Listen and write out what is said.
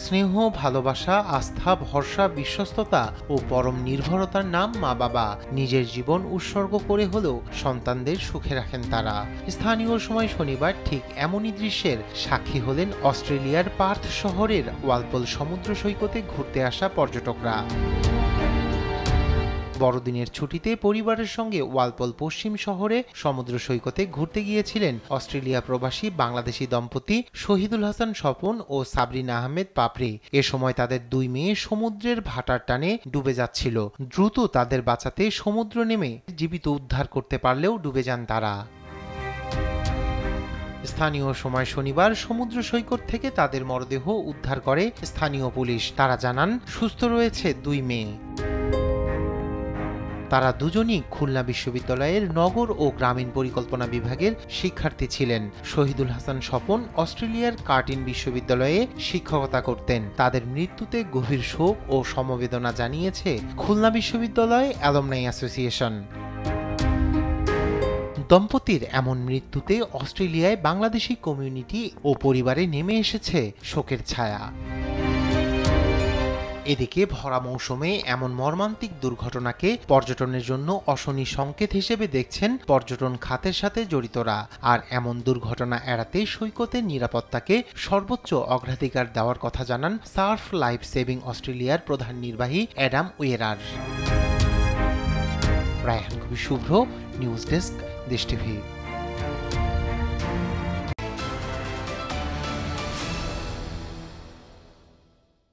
স্নেহ, ভালোবাসা, আস্থা, ভরসা, বিশ্বস্ততা ও পরম নির্ভরতার নাম মা বাবা। নিজের জীবন উৎসর্গ করে হলেও সন্তানদের সুখে রাখেন তারা। স্থানীয় সময় শনিবার ঠিক এমনই দৃশ্যের সাক্ষী হলেন অস্ট্রেলিয়ার পার্থ শহরের ওয়ালপল সমুদ্র সৈকতে ঘুরতে আসা পর্যটকরা। বড়দিনের ছুটিতে পরিবারের সঙ্গে ওয়ালপল পশ্চিম শহরে সমুদ্র সৈকতে ঘুরতে গিয়েছিলেন অস্ট্রেলিয়া প্রবাসী বাংলাদেশি দম্পতি শহীদুল হাসান স্বপন ও সাবরিনা আহমেদ পাপড়ি। এ সময় তাদের দুই মেয়ে সমুদ্রের ভাটার টানে ডুবে যাচ্ছিল। দ্রুত তাদের বাঁচাতে সমুদ্র নেমে জীবিত উদ্ধার করতে পারলেও ডুবে যান তারা। স্থানীয় সময় শনিবার সমুদ্র সৈকত থেকে তাদের মরদেহ উদ্ধার করে স্থানীয় পুলিশ। তারা জানান, সুস্থ রয়েছে দুই মেয়ে। তারা দুজনই খুলনা বিশ্ববিদ্যালয়ের নগর ও গ্রামীণ পরিকল্পনা বিভাগের শিক্ষার্থী ছিলেন। শহীদুল হাসান স্বপন অস্ট্রেলিয়ার কার্টিন বিশ্ববিদ্যালয়ে শিক্ষকতা করতেন। তাদের মৃত্যুতে গভীর শোক ও সমবেদনা জানিয়েছে খুলনা বিশ্ববিদ্যালয় অ্যালুমনাই অ্যাসোসিয়েশন। দম্পতির এমন মৃত্যুতে অস্ট্রেলিয়ায় বাংলাদেশি কমিউনিটি ও পরিবারে নেমে এসেছে শোকের ছায়া। এদিকে ভরা মৌসুমে এমন মর্মান্তিক দুর্ঘটনাকে পর্যটনের জন্য অশনি সংকেত হিসেবে দেখছেন পর্যটন খাতের সাথে জড়িতরা। আর এমন দুর্ঘটনা এড়াতে সৈকতের নিরাপত্তাকে সর্বোচ্চ অগ্রাধিকার দেওয়ার কথা জানান সার্ফ লাইফ সেভিং অস্ট্রেলিয়ার প্রধান নির্বাহী অ্যাডাম ওয়েরার। রায়হান কবির শুভ্র, নিউজ ডেস্ক, দেশ টিভি।